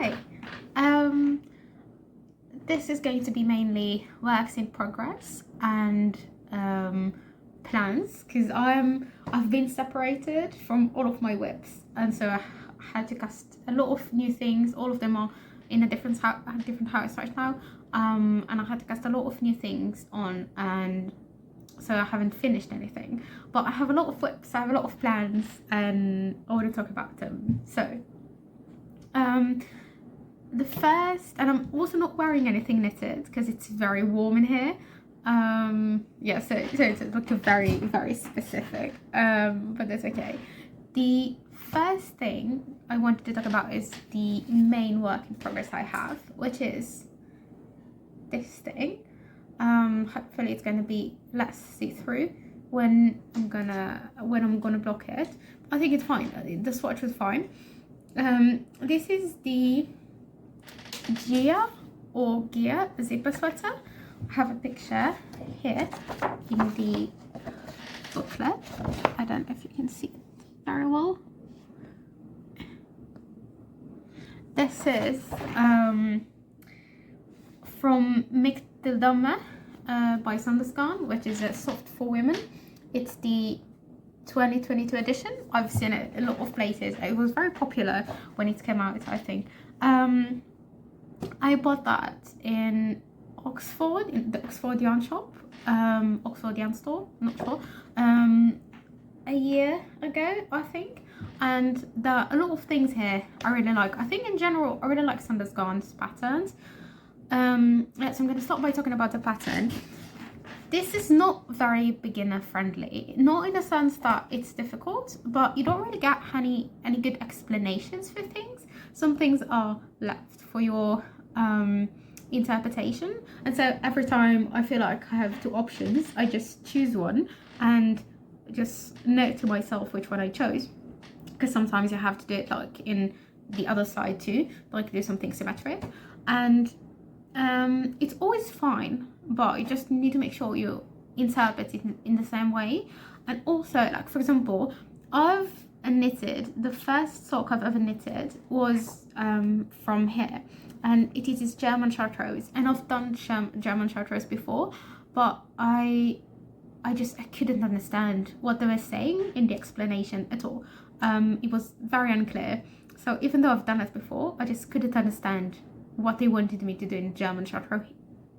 Hi. Um, this is going to be mainly works in progress and plans, because I've been separated from all of my whips, and so I had to cast a lot of new things. All of them are in a different house right now, and I had to cast a lot of new things on, and so I haven't finished anything. But I have a lot of whips, I have a lot of plans, and I want to talk about them. So the first, and I'm also not wearing anything knitted because it's very warm in here. Yeah, so it's like a very, very specific, but that's okay. The first thing I wanted to talk about is the main work in progress I have, which is this thing. Hopefully it's going to be less see-through when I'm gonna block it. I think it's fine. The swatch was fine. This is the Gia zipper sweater. I have a picture here in the booklet. I don't know if you can see it very well. This is from Mykt Til Dame by Sandersgarn, which is a soft for women. It's the 2022 edition. I've seen it a lot of places. It was very popular when it came out, I think. I bought that in Oxford, in the Oxford yarn shop, Oxford yarn store, not sure, a year ago, I think. And there are a lot of things here I really like. I think in general I really like Sandersgarn's patterns. So I'm going to start by talking about the pattern. This is not very beginner friendly, not in the sense that it's difficult, but you don't really get any good explanations for things. Some things are left for your interpretation, and so every time I feel like I have two options, I just choose one and just note to myself which one I chose, because sometimes you have to do it like in the other side too, like do something symmetric, and it's always fine, but you just need to make sure you interpret it in the same way. And also, like for example, I've knitted, the first sock I've ever knitted was from here, and it is this German chartreuse, and I've done German chartreuse before, but I couldn't understand what they were saying in the explanation at all. It was very unclear, so even though I've done it before, I just couldn't understand what they wanted me to do in German chartreuse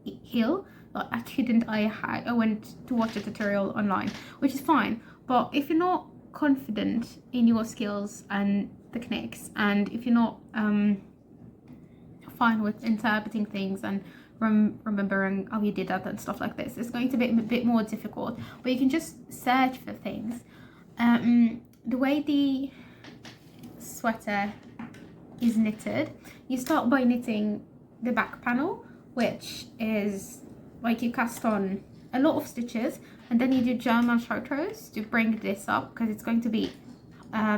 heel. Like I couldn't. I went to watch a tutorial online, which is fine, but if you're not confident in your skills and techniques, and if you're not fine with interpreting things and remembering how you did that and stuff like this, it's going to be a bit more difficult. But you can just search for things. The way the sweater is knitted, you start by knitting the back panel, which is like you cast on a lot of stitches, and then you do German chartreuse to bring this up, because it's going to be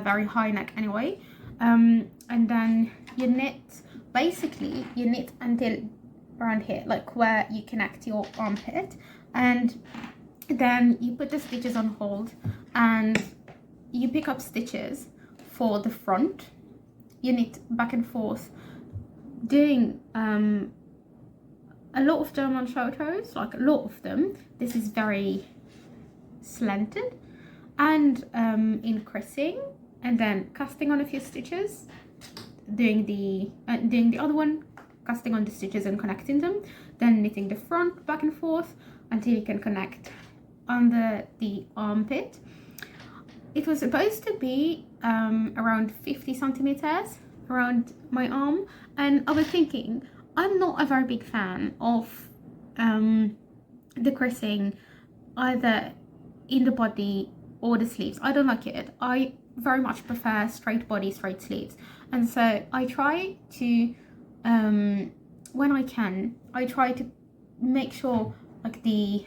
very high neck anyway. And then you knit, basically you knit until around here, like where you connect your armpit, and then you put the stitches on hold and you pick up stitches for the front. You knit back and forth, doing a lot of German chartreuse, like a lot of them. This is very slanted, and increasing, and then casting on a few stitches, doing the other one, casting on the stitches and connecting them, then knitting the front back and forth until you can connect under the armpit. It was supposed to be around 50 centimeters around my arm, and I was thinking, I'm not a very big fan of decreasing either in the body or the sleeves. I don't like it. I very much prefer straight body, straight sleeves, and so I try to when I can, I try to make sure like the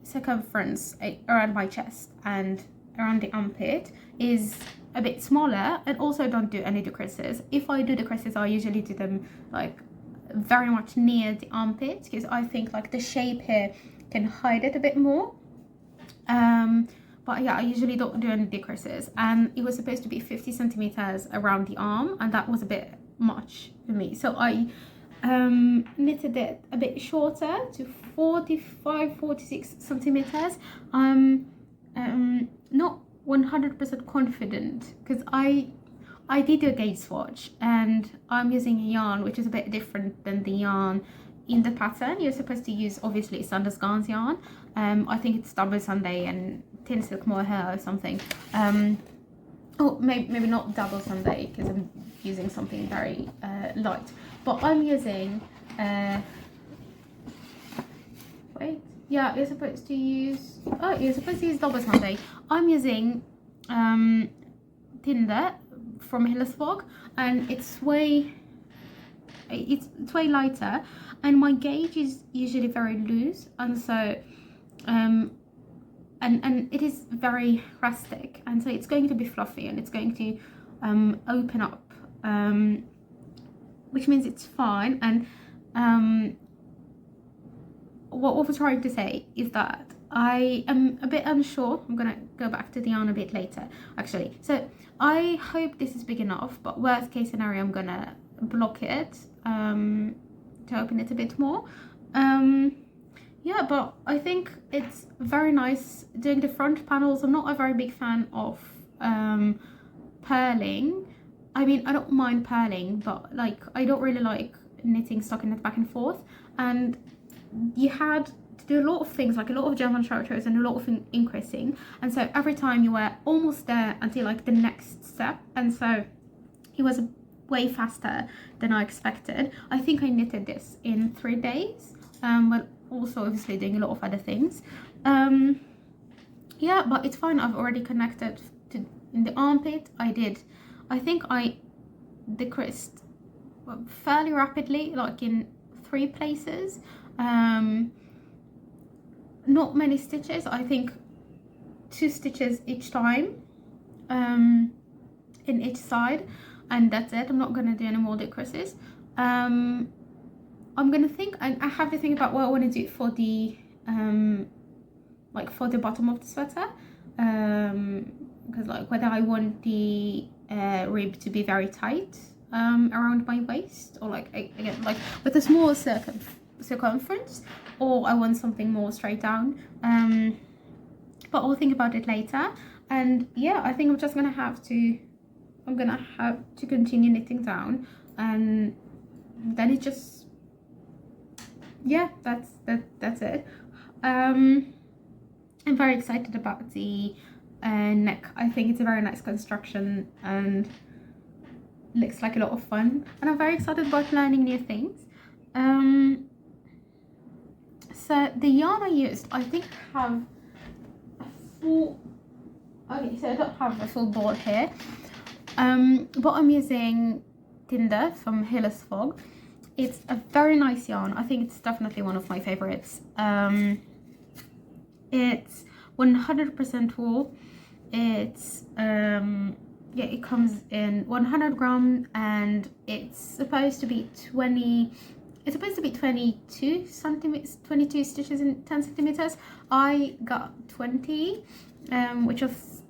circumference around my chest and around the armpit is a bit smaller, and also don't do any decreases. If I do decreases, I usually do them like very much near the armpit, because I think like the shape here can hide it a bit more. but yeah, I usually don't do any decreases, and it was supposed to be 50 centimeters around the arm, and that was a bit much for me, so I knitted it a bit shorter to 46 centimeters. I'm not 100% confident because I did a gauge swatch, and I'm using a yarn which is a bit different than the yarn in the pattern. You're supposed to use obviously Sanders Garn's yarn. I think it's Double Sunday and Tin Silk Mohair or something. Oh, maybe not Double Sunday because I'm using something very light. But I'm using wait, yeah, you're supposed to use, oh, you're supposed to use Double Sunday. I'm using Tinde from Hillesvåg, and it's way lighter, and my gauge is usually very loose, and so and it is very rustic, and so it's going to be fluffy, and it's going to open up, which means it's fine. And what we're trying to say is that I am a bit unsure. I'm gonna go back to the yarn a bit later, actually. So I hope this is big enough, but worst case scenario, I'm gonna block it to open it a bit more. Yeah, but I think it's very nice doing the front panels. I'm not a very big fan of purling. I mean, I don't mind purling, but like I don't really like knitting, stocking it back and forth. And you had to do a lot of things, like a lot of German shoulders and a lot of increasing, and so every time you were almost there until like the next step, and so it was way faster than I expected. I think I knitted this in 3 days, but also obviously doing a lot of other things. Yeah, but it's fine. I've already connected to in the armpit. I think I decreased fairly rapidly, like in 3 places. Not many stitches, I think 2 stitches each time in each side, and that's it. I'm not going to do any more decreases. I'm going to think, I have to think about what I want to do for the like for the bottom of the sweater, because like whether I want the rib to be very tight around my waist, or like again like with a small circumference, or I want something more straight down. But I'll think about it later. And yeah, I think I'm just gonna have to continue knitting down, and then it just, yeah, that's it. I'm very excited about the neck. I think it's a very nice construction and looks like a lot of fun, and I'm very excited about learning new things. So the yarn I used, I think have a full, okay, so I don't have a full board here, but I'm using Tinde from Hillesvåg. It's a very nice yarn. I think it's definitely one of my favorites. It's 100% wool. It's yeah, it comes in 100 grams, and it's supposed to be 22 centimeters, 22 stitches in 10 centimeters. I got 20, which was,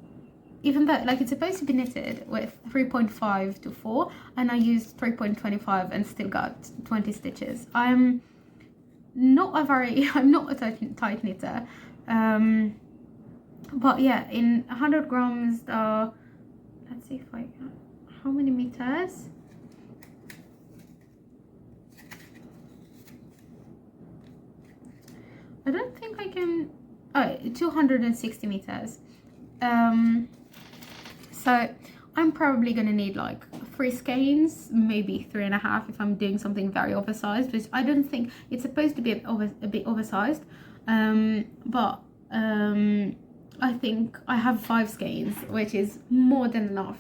even though like it's supposed to be knitted with 3.5 to 4, and I used 3.25 and still got 20 stitches. I'm not a tight knitter, but yeah, in 100 grams, let's see if I can, how many meters? I don't think I can, oh, 260 meters. So I'm probably gonna need like 3 skeins, maybe 3.5 if I'm doing something very oversized, which I don't think it's supposed to be a bit oversized. But I think I have 5 skeins, which is more than enough.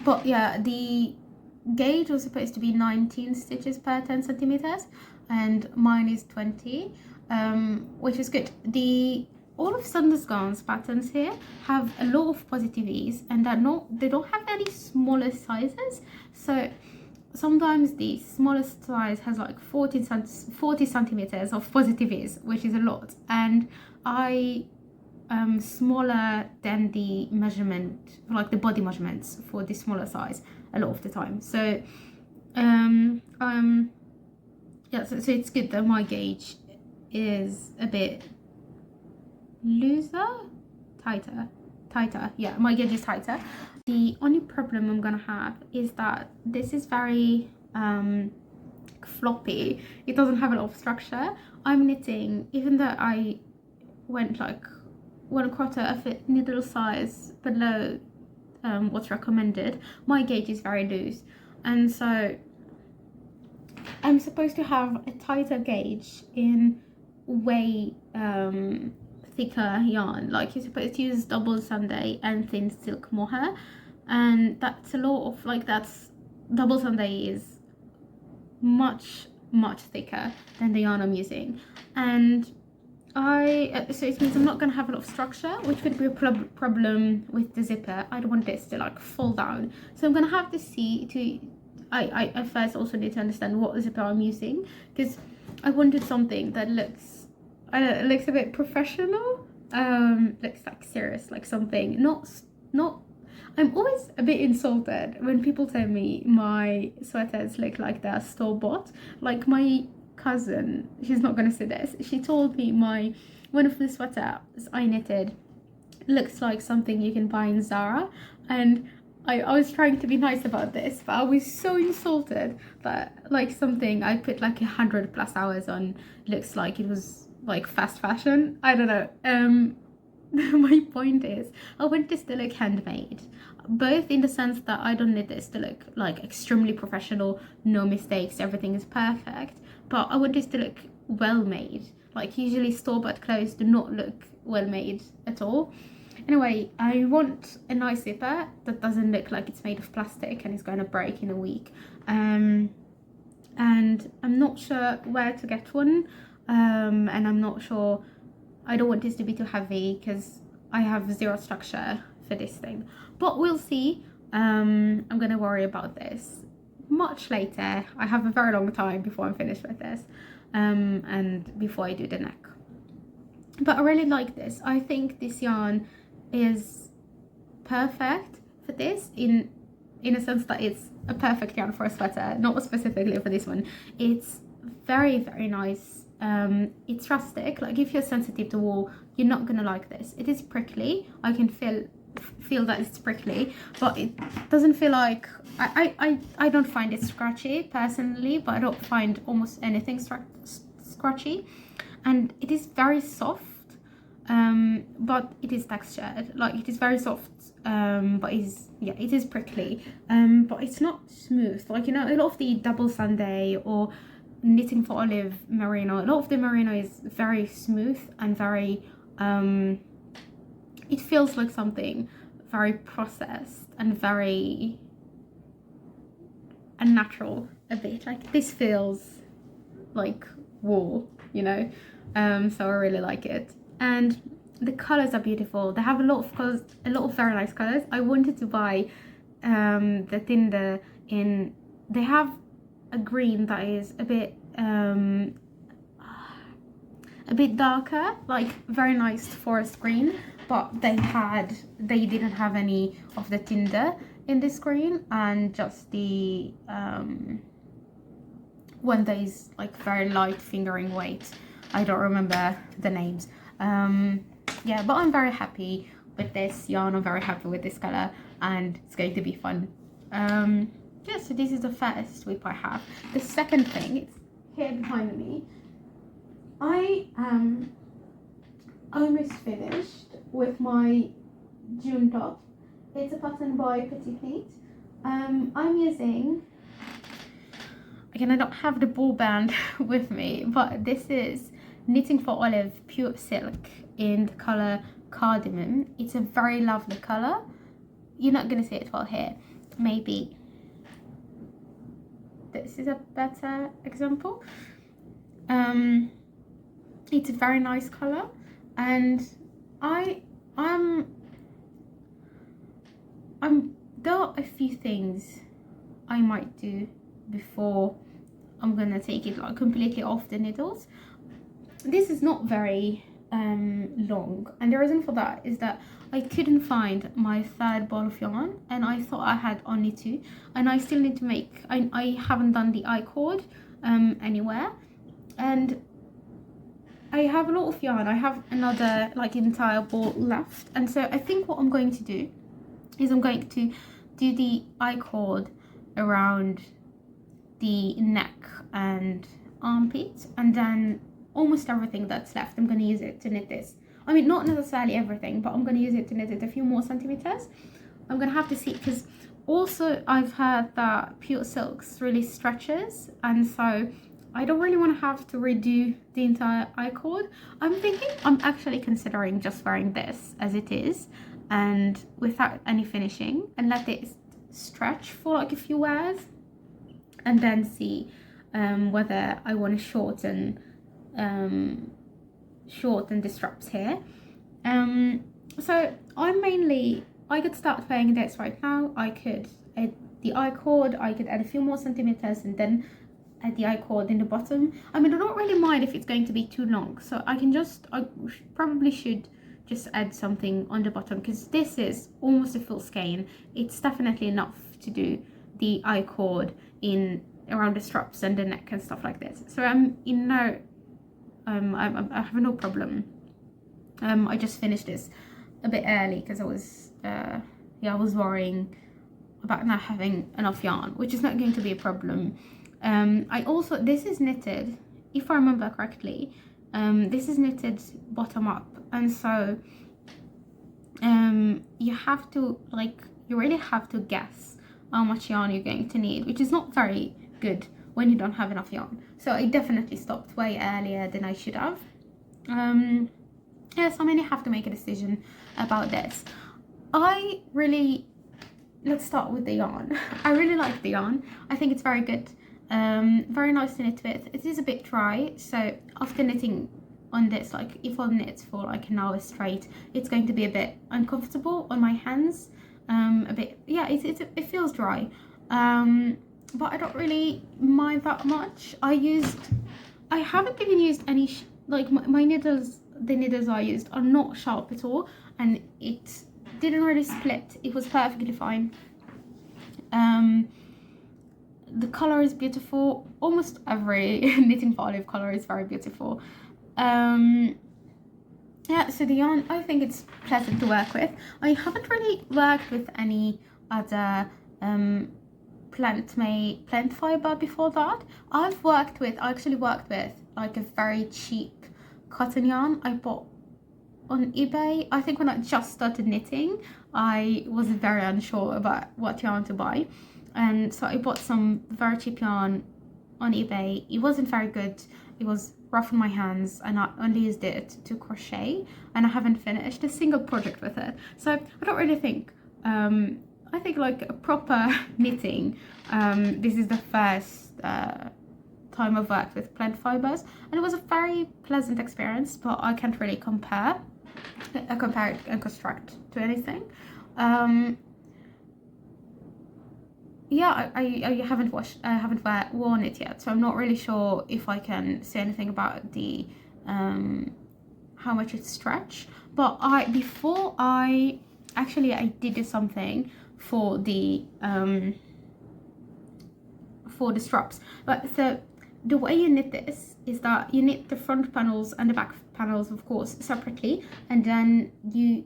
But yeah, the gauge was supposed to be 19 stitches per 10 centimeters, and mine is 20, which is good. All of Sanders Garn's patterns here have a lot of positive ease, and they don't have any smaller sizes. So sometimes the smallest size has like 40 centimeters of positive ease, which is a lot. And I smaller than the measurement, like the body measurements for the smaller size a lot of the time. So yeah, so it's good that my gauge is a bit tighter. Yeah, my gauge is tighter. The only problem I'm gonna have is that this is very floppy. It doesn't have a lot of structure. I'm knitting, even though I went like 1/4 of a needle size below what's recommended, my gauge is very loose, and so I'm supposed to have a tighter gauge in way thicker yarn. Like you're supposed to use double Sunday and thin silk mohair, and that's a lot of, like, that's double Sunday is much thicker than the yarn I'm using, and so it means I'm not going to have a lot of structure, which would be a problem with the zipper. I don't want this to like fall down, so I'm going to have to see I first also need to understand what zipper I'm using, because I wanted something that looks, I don't know, it looks a bit professional, looks like serious, like something not I'm always a bit insulted when people tell me my sweaters look like they're store-bought. Like my cousin, she's not gonna say this, she told me one of the sweaters I knitted looks like something you can buy in Zara, and I was trying to be nice about this, but I was so insulted that like something I put like 100+ hours on looks like it was like fast fashion. I don't know. My point is, I want this to look handmade, both in the sense that I don't need this to look like extremely professional, no mistakes, everything is perfect, but I want this to look well made. Like usually store-bought clothes do not look well made at all. Anyway, I want a nice zipper that doesn't look like it's made of plastic and is going to break in a week. And I'm not sure where to get one. And I'm not sure, I don't want this to be too heavy because I have zero structure for this thing. But we'll see. I'm going to worry about this much later. I have a very long time before I'm finished with this. And before I do the neck. But I really like this. I think this yarn is perfect for this in a sense that it's a perfect yarn for a sweater, not specifically for this one. It's very nice. It's rustic. Like if you're sensitive to wool, you're not gonna like this. It is prickly. I can feel that it's prickly, but it doesn't feel like I don't find it scratchy personally, but I don't find almost anything scratchy, and it is very soft. But it is textured, like it is very soft, but it is prickly, but it's not smooth. Like, you know, a lot of the double Sunday or knitting for olive merino, a lot of the merino is very smooth and very it feels like something very processed and very unnatural a bit. Like this feels like wool, you know. So I really like it. And the colors are beautiful. They have a lot of colors, a lot of very nice colors. I wanted to buy the Tinde in, they have a green that is a bit darker, like very nice forest green, but they didn't have any of the Tinde in this green, and just the one that is like very light fingering weight. I don't remember the names. Yeah, but I'm very happy with this yarn. I'm very happy with this color, and it's going to be fun. Yeah, so this is the first sweep I have. The second thing, it's here behind me. I am almost finished with my June top. It's a pattern by Petit Knit. I'm using, again, I don't have the ball band with me, but this is Knitting for Olive Pure Silk in the color Cardamom. It's a very lovely color. You're not going to see it well here. Maybe this is a better example. It's a very nice color, and there are a few things I might do before I'm gonna take it like completely off the needles. This is not very long, and the reason for that is that I couldn't find my third ball of yarn, and I thought I had only two, and I still need to make, I haven't done the I-cord anywhere, and I have a lot of yarn. I have another like entire ball left, and so I think what I'm going to do is I'm going to do the I-cord around the neck and armpit, and then almost everything that's left I'm going to use it to knit this. I mean, not necessarily everything, but I'm going to use it to knit it a few more centimeters. I'm going to have to see, because also I've heard that pure silks really stretches, and so I don't really want to have to redo the entire I-cord. I'm actually considering just wearing this as it is and without any finishing, and let it stretch for like a few wears, and then see whether I want to shorten the straps here. So I could start wearing this right now. I could add the I-cord, I could add a few more centimeters, and then add the I-cord in the bottom. I mean, I don't really mind if it's going to be too long, so I probably should just add something on the bottom, because this is almost a full skein. It's definitely enough to do the I-cord in around the straps and the neck and stuff like this. So I'm in no I have no problem. I just finished this a bit early because I was worrying about not having enough yarn, which is not going to be a problem. This is knitted, if I remember correctly, this is knitted bottom up, and so you really have to guess how much yarn you're going to need, which is not very good when you don't have enough yarn. So I definitely stopped way earlier than I should have. Yes, I mean, you have to make a decision about this. Let's start with the yarn. I really like the yarn. I think it's very good. Very nice to knit with. It is a bit dry, so after knitting on this, like if I knit for like an hour straight, it's going to be a bit uncomfortable on my hands. It feels dry. But I don't really mind that much. I haven't even used any my needles. The needles I used are not sharp at all, and it didn't really split. It was perfectly fine. The color is beautiful. Almost every knitting olive color is very beautiful. So the yarn, I think it's pleasant to work with. I haven't really worked with any other plant fiber before that. I actually worked with like a very cheap cotton yarn I bought on eBay. I think when I just started knitting, I was very unsure about what yarn to buy, and so I bought some very cheap yarn on eBay. It wasn't very good. It was rough on my hands, and I only used it to crochet, and I haven't finished a single project with it. So I don't really think I think like a proper knitting, this is the first time I've worked with plant fibers, and it was a very pleasant experience, but I can't really compare it and construct to anything. I haven't worn it yet, so I'm not really sure if I can say anything about the how much it stretched. But I did something for the straps. But so the way you knit this is that you knit the front panels and the back panels, of course, separately, and then you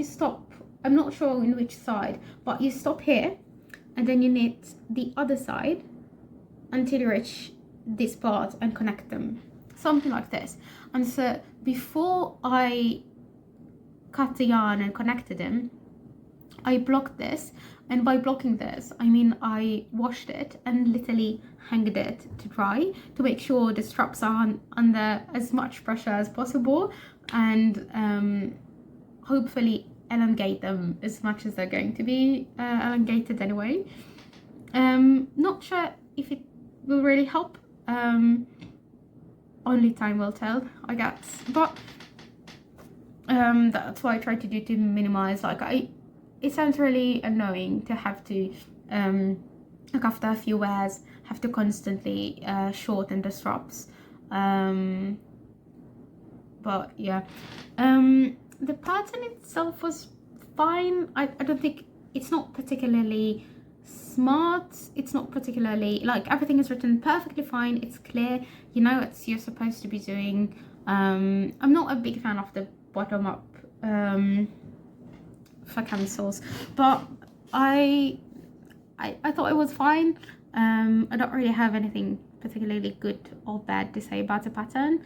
stop. I'm not sure in which side, but you stop here, and then you knit the other side until you reach this part and connect them, something like this. And so before I cut the yarn and connected them, I blocked this, and by blocking this I mean I washed it and literally hanged it to dry to make sure the straps are under as much pressure as possible, and hopefully elongate them as much as they're going to be elongated anyway. Not sure if it will really help. Only time will tell, I guess. But that's what I try to do to minimize. It sounds really annoying to have to after a few wears have to constantly shorten the straps. but yeah. The pattern itself was fine. I don't think, it's not particularly smart, it's not particularly, like, everything is written perfectly fine, it's clear, you know what you're supposed to be doing. I'm not a big fan of the bottom up for camisoles, but I thought it was fine. I don't really have anything particularly good or bad to say about the pattern,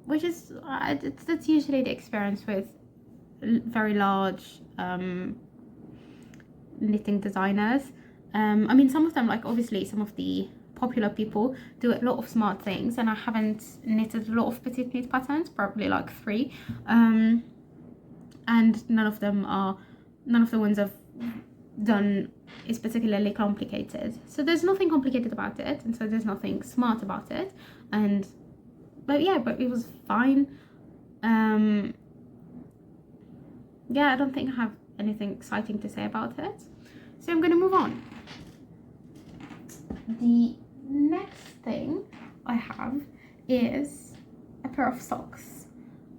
which is that's usually the experience with very large knitting designers. I mean, some of them, like obviously some of the popular people do a lot of smart things, and I haven't knitted a lot of petite knit patterns, probably like 3, and none of the ones I've done is particularly complicated. So there's nothing complicated about it, and so there's nothing smart about it. But it was fine. Yeah, I don't think I have anything exciting to say about it, so I'm gonna move on. The next thing I have is a pair of socks.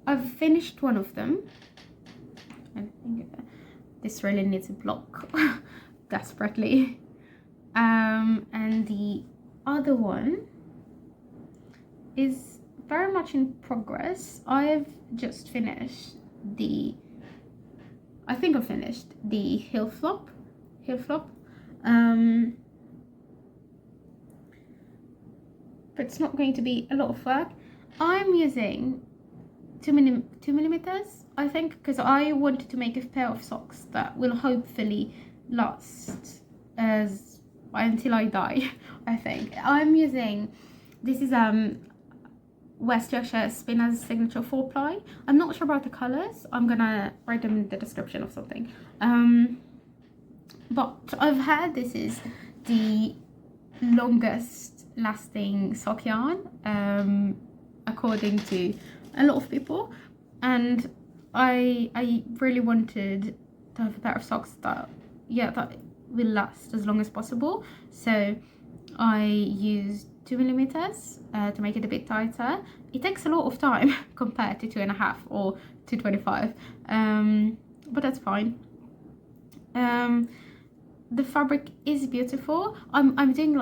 I've finished one of them. I think this really needs a block desperately, and the other one is very much in progress. I've just finished the Hillesvåg. But it's not going to be a lot of work. I'm using 2 millimeters, I think, because I wanted to make a pair of socks that will hopefully last until I die. I think I'm using, this is West Yorkshire Spinners signature 4-ply. I'm not sure about the colors. I'm gonna write them in the description of something. But I've heard this is the longest lasting sock yarn, according to a lot of people, and I really wanted to have a pair of socks that will last as long as possible. So I used 2 millimeters to make it a bit tighter. It takes a lot of time compared to 2.5 or 2.25, but that's fine. The fabric is beautiful. I'm doing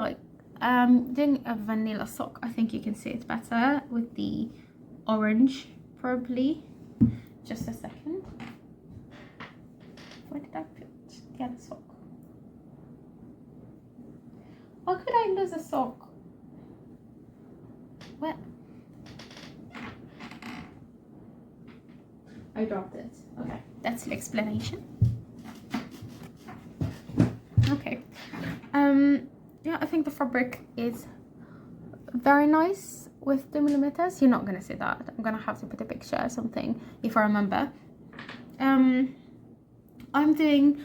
doing a vanilla sock. I think you can see it better with the orange, probably. Just a second. Where did I put the other sock? How could I lose a sock? Where? I dropped it. Okay, that's the explanation. Okay. Yeah, I think the fabric is very nice with 2 millimeters. You're not gonna see that. I'm gonna have to put a picture or something if I remember. I'm doing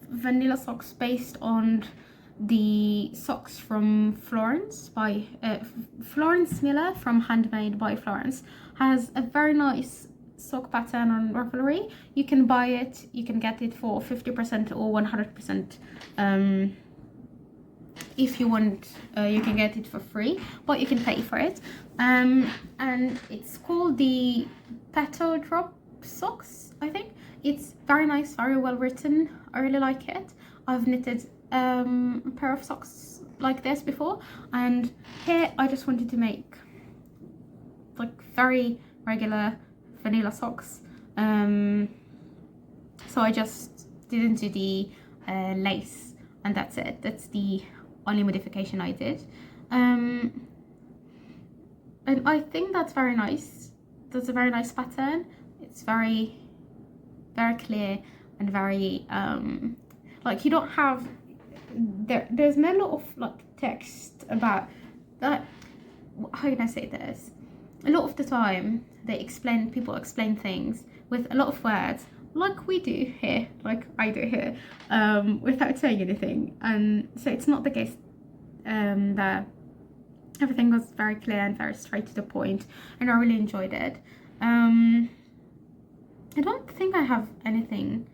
vanilla socks based on the socks from Florence by Florence Miller from Handmade by Florence. Has a very nice sock pattern on Ravelry. You can buy it, you can get it for 50% or 100%. If you want, you can get it for free, but you can pay for it. And it's called the Petal Drop Socks, I think. It's very nice, very well written. I really like it. I've knitted a pair of socks like this before, and here I just wanted to make like very regular vanilla socks. So I just didn't do the lace, and that's it. That's the only modification I did. And I think that's very nice. That's a very nice pattern. It's very, very clear and very like, you don't have there's not a lot of like text about that. How can I say this? A lot of the time people explain things with a lot of words, like we do here, like I do here, without saying anything. And so it's not the case that everything was very clear and very straight to the point, and I really enjoyed it. I don't think I have anything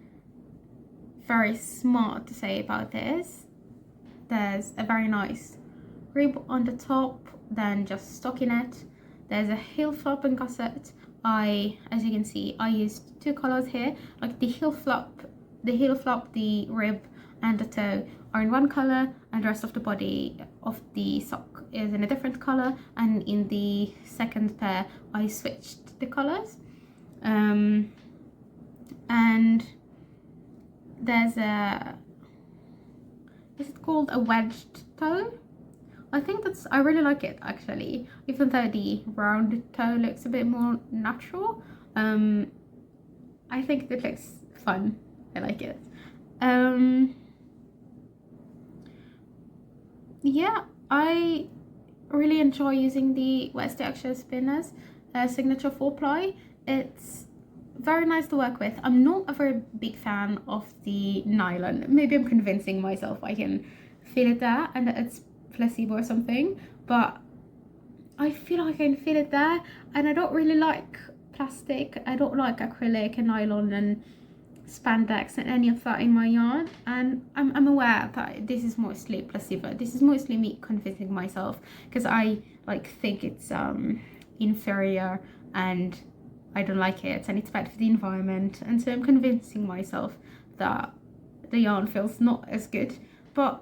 very smart to say about this. There's a very nice rib on the top, then just stockinette, there's a heel flap and gusset. As you can see, I used 2 colors here. Like the heel flap, the rib and the toe are in one color, and the rest of the body of the sock is in a different color. And in the second pair I switched the colors. And there's is it called a wedged toe? I really like it actually, even though the round toe looks a bit more natural. I think it looks fun. I like it. Yeah, I really enjoy using the West Yorkshire Spinners signature 4-ply. It's very nice to work with. I'm not a very big fan of the nylon. Maybe I'm convincing myself I can feel it there and that it's placebo or something, but I feel like I can feel it there, and I don't really like plastic. I don't like acrylic and nylon and spandex and any of that in my yarn, and I'm aware that this is mostly placebo. This is mostly me convincing myself because I like think it's inferior and I don't like it and it's bad for the environment, and so I'm convincing myself that the yarn feels not as good. But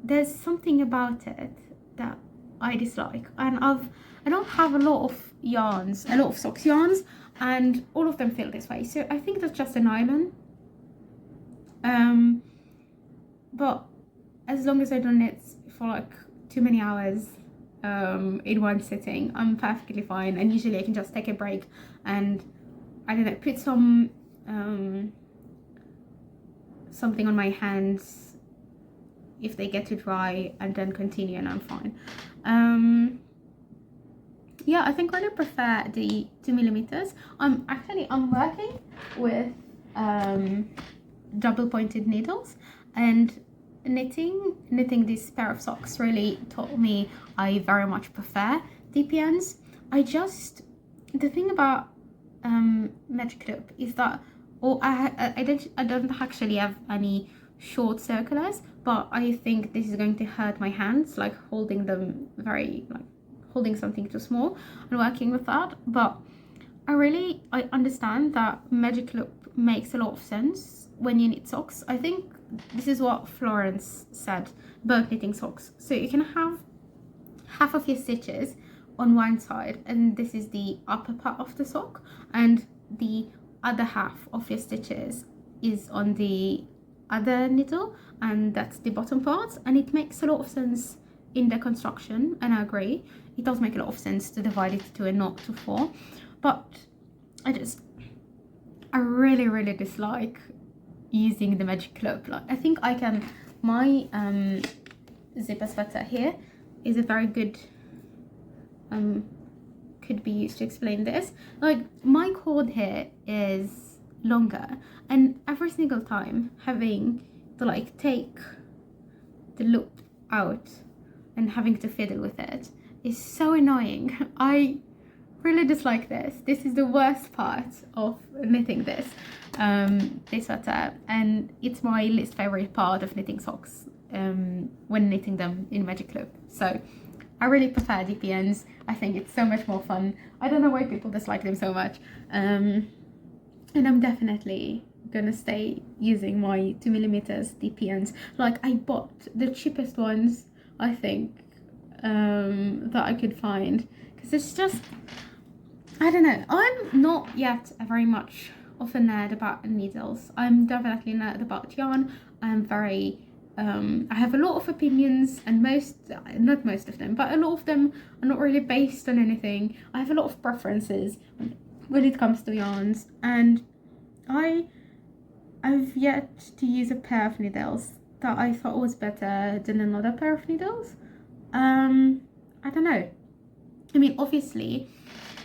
there's something about it that I dislike, and I don't have a lot of socks yarns, and all of them feel this way, so I think that's just a nylon. But as long as I don't knit for like too many hours in one sitting, I'm perfectly fine, and usually I can just take a break and I don't know, put some something on my hands if they get too dry, and then continue, and I'm fine. Yeah, I think I really prefer the 2mm. I'm working with double pointed needles, and knitting this pair of socks really taught me I very much prefer DPNs. The thing about Mykt Loop is that I don't actually have any short circulars, but I think this is going to hurt my hands, like holding them holding something too small and working with that. But I understand that Mykt Loop makes a lot of sense when you knit socks. I think this is what Florence said about knitting socks. So you can have half of your stitches on one side, and this is the upper part of the sock, and the other half of your stitches is on the other needle, and that's the bottom part, and it makes a lot of sense in the construction, and I agree it does make a lot of sense to divide it to a not to 4. But I really dislike using the Mykt Loop. Like, I think I can, my zipper sweater here is a very good could be used to explain this. Like, my cord here is longer, and every single time having to like take the loop out and having to fiddle with it is so annoying. I really dislike this. This is the worst part of knitting this sweater, and it's my least favorite part of knitting socks when knitting them in Mykt Loop. So I really prefer DPNs. I think it's so much more fun. I don't know why people dislike them so much. And I'm definitely gonna stay using my 2mm DPNs. Like, I bought the cheapest ones, I think, that I could find, because it's just, I don't know, I'm not yet very much of a nerd about needles. I'm definitely a nerd about yarn. I'm very I have a lot of opinions, and not most of them, but a lot of them are not really based on anything. I have a lot of preferences when it comes to yarns, and I've yet to use a pair of needles that I thought was better than another pair of needles. I don't know. I mean, obviously,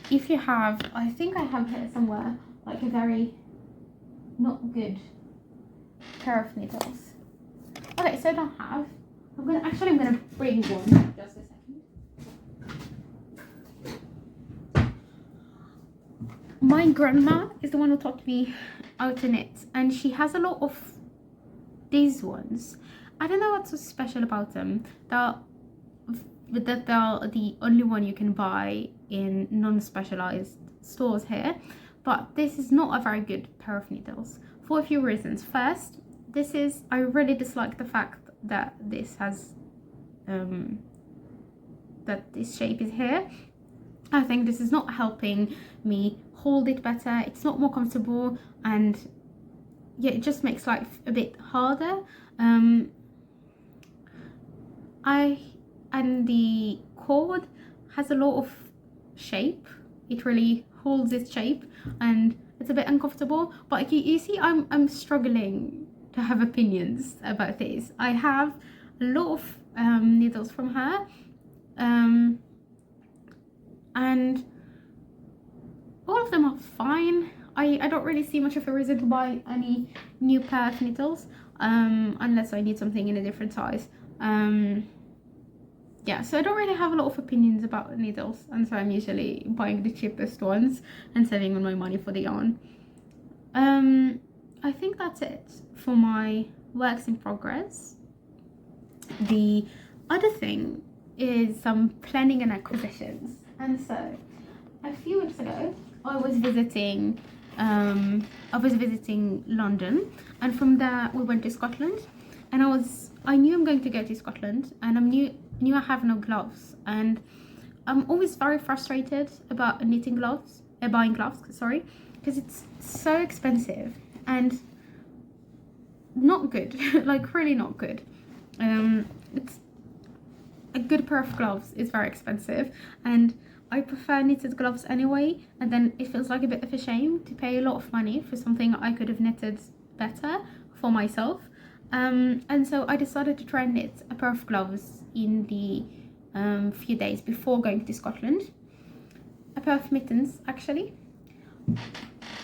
if you have, I think I have here somewhere, like a very not good pair of needles. Okay, so I don't have. I'm gonna bring one. Just a second. My grandma is the one who taught me how to knit, and she has a lot of these ones. I don't know what's so special about them. They're they're the only one you can buy in non-specialized stores here. But this is not a very good pair of needles for a few reasons. First, I really dislike the fact that this has that this shape is here. I think this is not helping me hold it better. It's not more comfortable, and yeah, it just makes life a bit harder. And the cord has a lot of shape. It really holds its shape, and it's a bit uncomfortable. But you see, I'm struggling to have opinions about this. I have a lot of needles from her, and all of them are fine. I don't really see much of a reason to buy any new pair of needles, unless I need something in a different size. Yeah, so I don't really have a lot of opinions about needles, and so I'm usually buying the cheapest ones and saving on my money for the yarn. I think that's it for my works in progress. The other thing is some planning and acquisitions. And so a few weeks ago I was visiting London, and from there we went to Scotland, and I knew I'm going to go to Scotland, and I knew I have no gloves, and I'm always very frustrated about buying gloves, sorry, because it's so expensive and not good. Like, really not good. It's a good pair of gloves is very expensive, and I prefer knitted gloves anyway, and then it feels like a bit of a shame to pay a lot of money for something I could have knitted better for myself. And so I decided to try and knit a pair of gloves in the few days before going to Scotland. A pair of mittens, actually.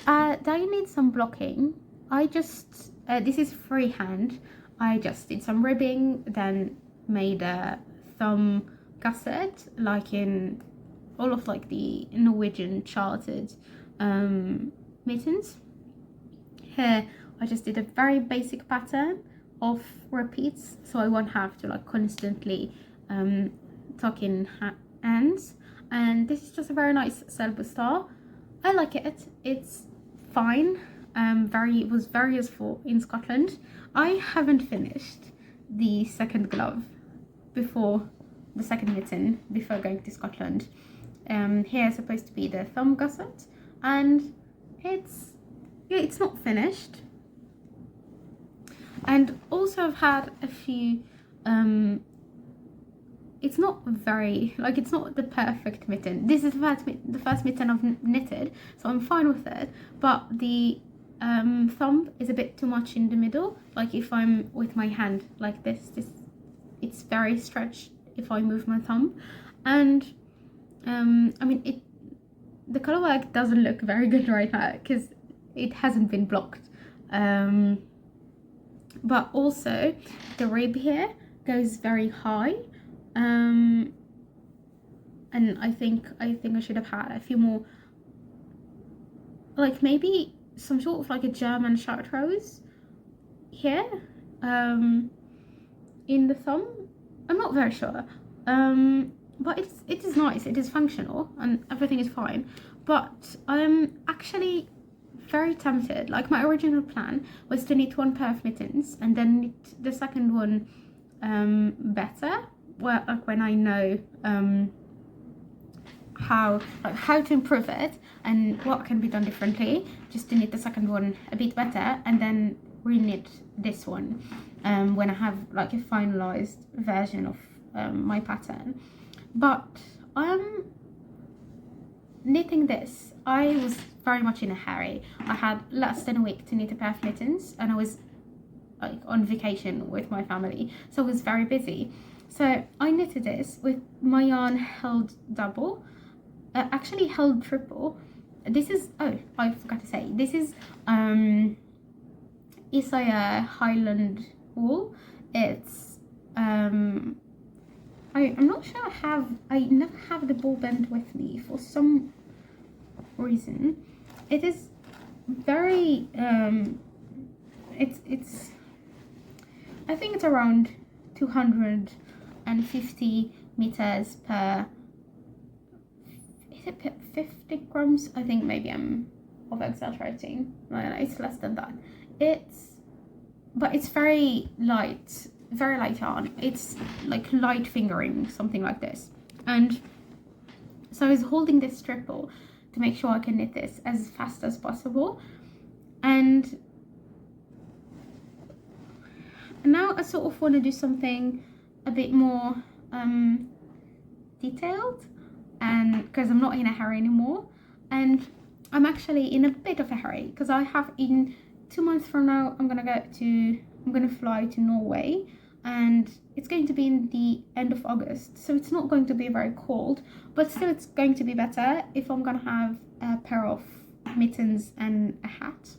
They need some blocking. This is freehand. I just did some ribbing, then made a thumb gusset, like in all of like the Norwegian charted mittens. Here I just did a very basic pattern of repeats, so I won't have to like constantly tuck in ends. And this is just a very nice Selby star. I like it. It's fine. It was very useful in Scotland. I haven't finished the second glove before the second mitten before going to Scotland. Here is supposed to be the thumb gusset, and it's not finished. And also I've had a few it's not the perfect mitten. This is the first mitten I've knitted, so I'm fine with it, but the thumb is a bit too much in the middle. Like if I'm with my hand like this it's very stretched if I move my thumb, and I mean the color work doesn't look very good right now because it hasn't been blocked, but also the rib here goes very high, and I think I should have had a few more, like maybe some sort of like a German chartreuse here in the thumb. I'm not very sure, but it is nice, it is functional, and everything is fine. But I'm actually very tempted. Like, my original plan was to knit one pair of mittens and then knit the second one better, well, like when I know how to improve it and what can be done differently, just to knit the second one a bit better and then re-knit this one when I have like a finalized version of my pattern. But knitting this, I was very much in a hurry. I had less than a week to knit a pair of mittens, and I was like on vacation with my family, so I was very busy. So I knitted this with my yarn held double, actually held triple. This is, oh, I forgot to say, this is Isaiah Highland wool. It's I'm not sure I never have the ball bend with me for some reason. It is very it's I think it's around 250 meters per, is it 50 grams? I think maybe I'm over exaggerating. No, it's less than that. But it's very light yarn. It's like light fingering, something like this. And so I was holding this triple to make sure I can knit this as fast as possible. And now I sort of want to do something a bit more detailed, and because I'm not in a hurry anymore, and I'm actually in a bit of a hurry because I have, in 2 months from now, I'm gonna fly to Norway, and it's going to be in the end of August, so it's not going to be very cold, but still it's going to be better if I'm gonna have a pair of mittens and a hat.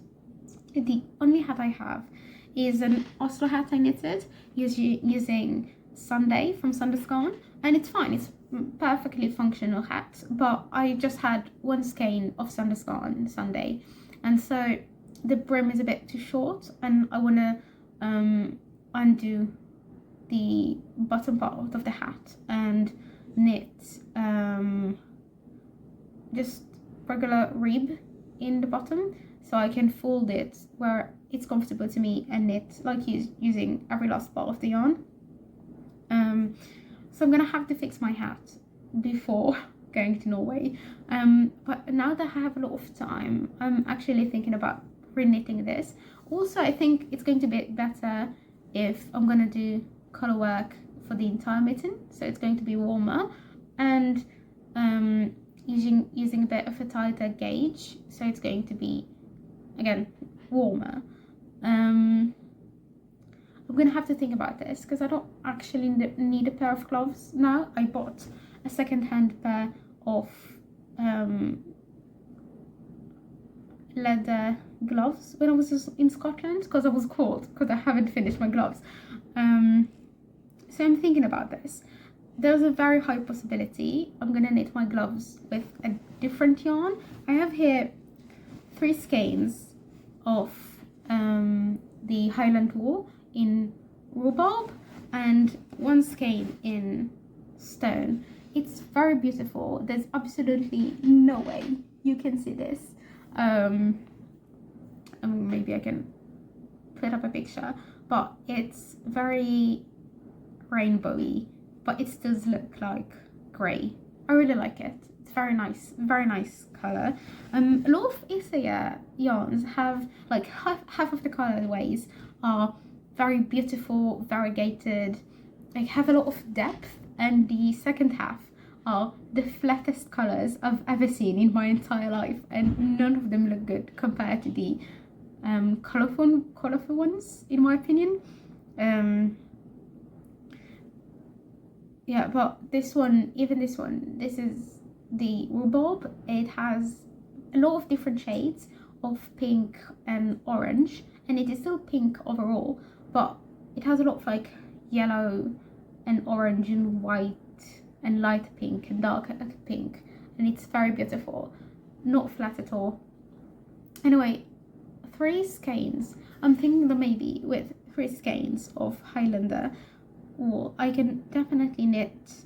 The only hat I have is an Oslo hat I knitted using Sunday from Sunday's Gone, and it's fine, it's perfectly functional hat, but I just had one skein of Sunday's Gone Sunday, and so the brim is a bit too short, and I want to undo the bottom part of the hat and knit just regular rib in the bottom, so I can fold it where it's comfortable to me and knit like using every last part of the yarn. So I'm gonna have to fix my hat before going to Norway, but now that I have a lot of time, I'm actually thinking about re-knitting this. Also, I think it's going to be better if I'm gonna do color work for the entire mitten, so it's going to be warmer, and using a bit of a tighter gauge, so it's going to be again warmer. I'm gonna have to think about this because I don't actually need a pair of gloves now. I bought a second-hand pair of leather gloves when I was in Scotland because I was cold, because I haven't finished my gloves. So I'm thinking about this. There's a very high possibility I'm gonna knit my gloves with a different yarn. I have here 3 skeins of the Highland wool in rhubarb and 1 skein in stone. It's very beautiful. There's absolutely no way you can see this. Maybe I can put up a picture, but it's very rainbowy, but it does look like grey. I really like it. It's very nice color. A lot of Isaiah yarns have like half of the colorways are very beautiful, variegated, like have a lot of depth, and the second half are the flattest colors I've ever seen in my entire life, and none of them look good compared to the colorful ones, in my opinion. Yeah, but this one, this is the rhubarb. It has a lot of different shades of pink and orange, and it is still pink overall, but it has a lot of like yellow and orange and white and light pink and dark pink, and it's very beautiful, not flat at all. Anyway, 3 skeins. I'm thinking that maybe with 3 skeins of Highlander wool I can definitely knit.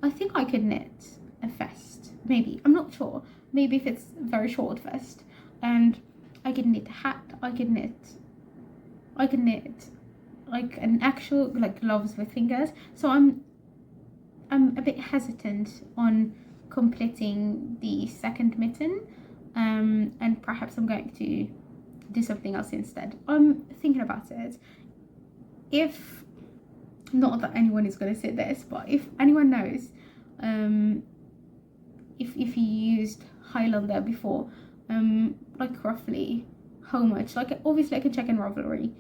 I think I could knit a vest, maybe, I'm not sure, maybe if it's a very short vest, and I could knit a hat. I could knit like an actual like gloves with fingers. So I'm a bit hesitant on completing the second mitten, and perhaps I'm going to do something else instead. I'm thinking about it. If not that anyone is going to see this, but if anyone knows if you used Highlander before, like roughly how much, like obviously I can check in Ravelry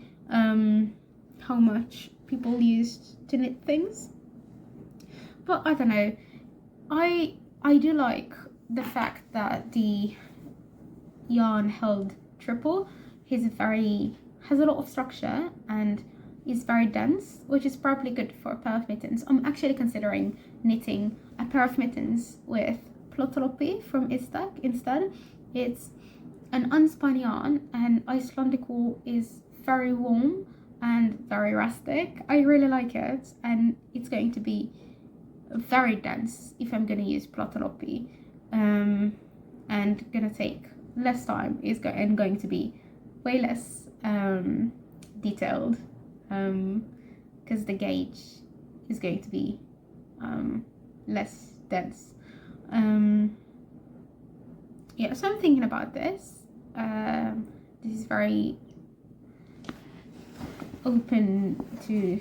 how much people used to knit things, but I don't know. I do like the fact that the yarn held triple has a lot of structure and is very dense, which is probably good for a pair of mittens. I'm actually considering knitting a pair of mittens with Plotalopi from Istak instead. It's an unspun yarn, and Icelandic wool is very warm and very rustic. I really like it, and it's going to be very dense if I'm gonna use Plotalopi, and gonna take less time, and going to be way less detailed, because the gauge is going to be less dense. Yeah, so I'm thinking about this. This is very open to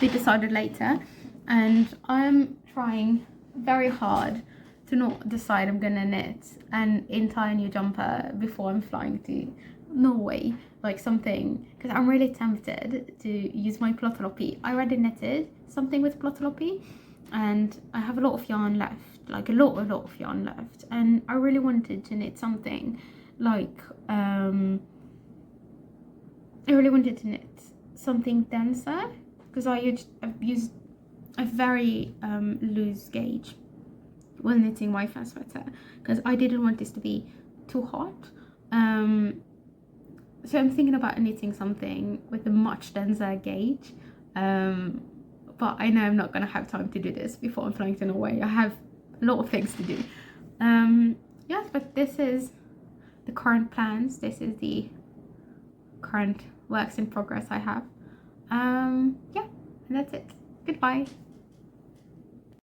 be decided later, and I'm trying very hard to not decide I'm gonna knit an entire new jumper before I'm flying to Norway, like something, because I'm really tempted to use my Plotalopi. I already knitted something with Plotalopi, and I have a lot of yarn left, like a lot of yarn left, and I really wanted to knit something like I really wanted to knit something denser, because I've used a very loose gauge when knitting my first sweater, because I didn't want this to be too hot. So I'm thinking about knitting something with a much denser gauge, but I know I'm not gonna have time to do this before I'm flying to Norway. I have a lot of things to do. Yes, but this is the current plans. This is the current works in progress I have. Yeah, and that's it. Goodbye.